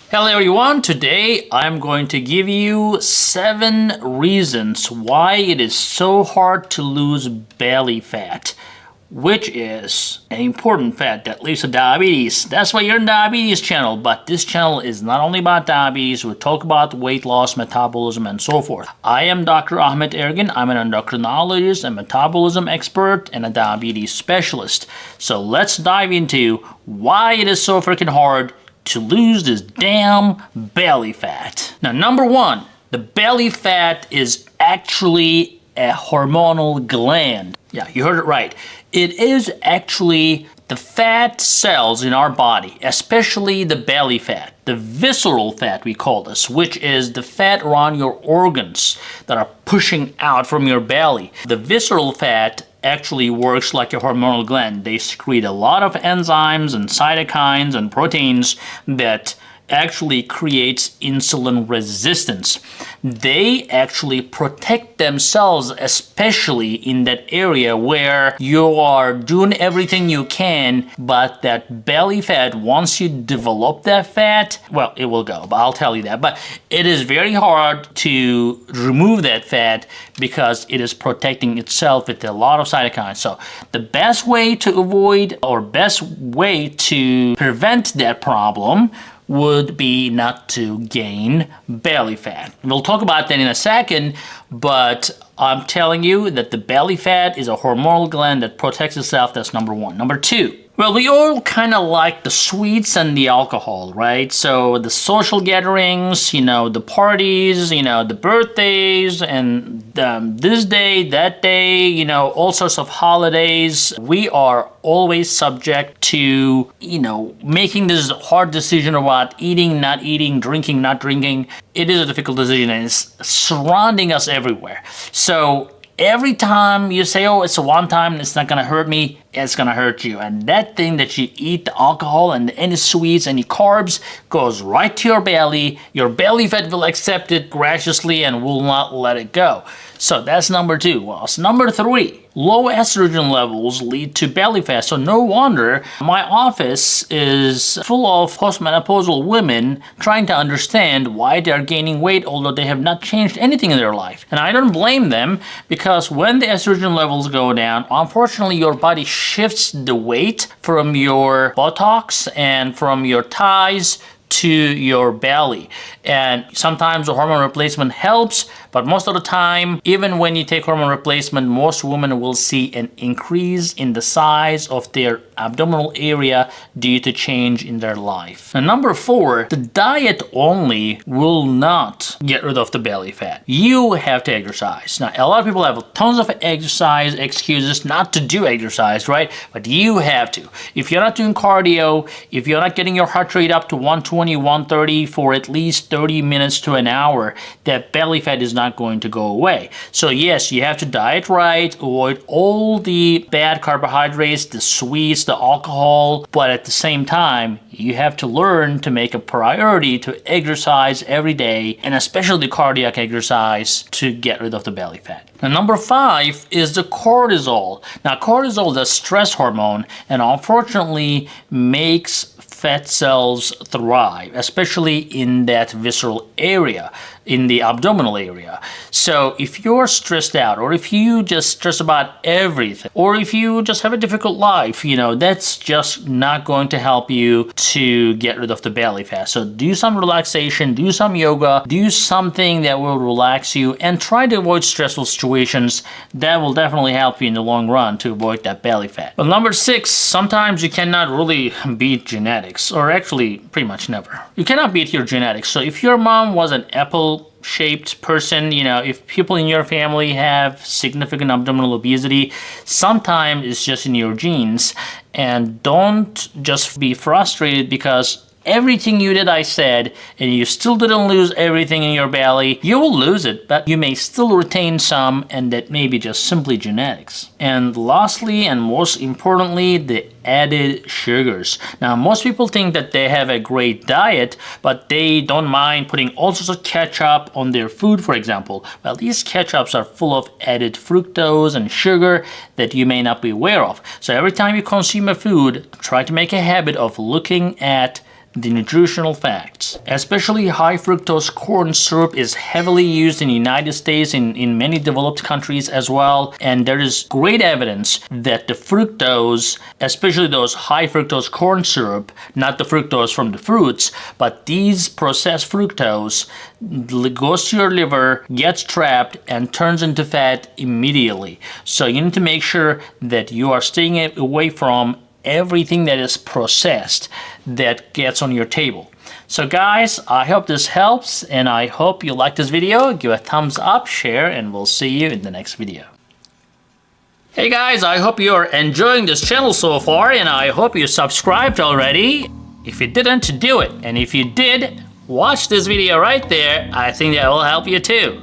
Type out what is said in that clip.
Hello everyone, today I'm going to give you 7 reasons why it is so hard to lose belly fat, which is an important fat that leads to diabetes. That's why you're in diabetes channel, but this channel is not only about diabetes, we talk about weight loss, metabolism, and so forth. I am Dr. Ahmet Ergin. I'm an endocrinologist, a metabolism expert, and a diabetes specialist. So let's dive into why it is so freaking hard to lose this damn belly fat. Now, number 1, the belly fat is actually a hormonal gland. Yeah, you heard it right. It is actually the fat cells in our body, especially the belly fat, the visceral fat we call this, which is the fat around your organs that are pushing out from your belly. The visceral fat actually works like a hormonal gland. They secrete a lot of enzymes and cytokines and proteins that actually creates insulin resistance. They actually protect themselves, especially in that area where you are doing everything you can, but that belly fat, once you develop that fat, well, it will go, but I'll tell you that. But it is very hard to remove that fat because it is protecting itself with a lot of cytokines. So the best way to avoid or best way to prevent that problem would be not to gain belly fat. We'll talk about that in a second, but I'm telling you that the belly fat is a hormonal gland that protects itself. That's number 1. Number 2, well, we all kind of like the sweets and the alcohol, right? So the social gatherings, the parties, the birthdays, and this day, that day, all sorts of holidays. We are always subject to, making this hard decision about eating, not eating, drinking, not drinking. It is a difficult decision and it's surrounding us everywhere. So every time you say, oh, it's a one time, it's not gonna hurt me, it's gonna hurt you. And that thing that you eat, the alcohol and any sweets, any carbs, goes right to your belly. Your belly fat will accept it graciously and will not let it go. So that's number 2. Well, it's number 3. Low estrogen levels lead to belly fat. So no wonder my office is full of postmenopausal women trying to understand why they're gaining weight although they have not changed anything in their life. And I don't blame them, because when the estrogen levels go down, unfortunately your body shifts the weight from your buttocks and from your thighs to your belly. And sometimes the hormone replacement helps, but most of the time, even when you take hormone replacement, most women will see an increase in the size of their abdominal area due to change in their life. And number 4, the diet only will not get rid of the belly fat. You have to exercise. Now, a lot of people have tons of exercise excuses not to do exercise, right? But you have to. If you're not doing cardio, if you're not getting your heart rate up to 120, 130 for at least 30 minutes to an hour, that belly fat is not going to go away. So yes, you have to diet right, avoid all the bad carbohydrates, the sweets, the alcohol, but at the same time, you have to learn to make a priority to exercise every day, and especially cardiac exercise, to get rid of the belly fat. Now, number 5 is the cortisol. Now, cortisol is a stress hormone and unfortunately makes fat cells thrive, especially in that visceral area, in the abdominal area. So if you're stressed out, or if you just stress about everything, or if you just have a difficult life, that's just not going to help you to get rid of the belly fat. So do some relaxation, do some yoga, do something that will relax you, and try to avoid stressful situations. That will definitely help you in the long run to avoid that belly fat. But number 6, sometimes you cannot really beat genetics, or actually pretty much never. You cannot beat your genetics. So if your mom was an apple-shaped person, if people in your family have significant abdominal obesity, sometimes it's just in your genes. And don't just be frustrated because everything you did, I said, and you still didn't lose everything in your belly. You will lose it, but you may still retain some, and that may be just simply genetics. And lastly, and most importantly, the added sugars. Now, most people think that they have a great diet, but they don't mind putting all sorts of ketchup on their food, for example. Well, these ketchups are full of added fructose and sugar that you may not be aware of. So every time you consume a food, try to make a habit of looking at the nutritional facts. Especially high fructose corn syrup is heavily used in the United States, in many developed countries as well, and there is great evidence that the fructose, especially those high fructose corn syrup, not the fructose from the fruits, but these processed fructose goes to your liver, gets trapped, and turns into fat immediately. So you need to make sure that you are staying away from everything that is processed that gets on your table. So guys, I hope this helps, and I hope you like this video. Give a thumbs up, share, and we'll see you in the next video. Hey guys, I hope you're enjoying this channel so far, and I hope you subscribed already. If you didn't, do it. And if you did, watch this video right there. I think that will help you too.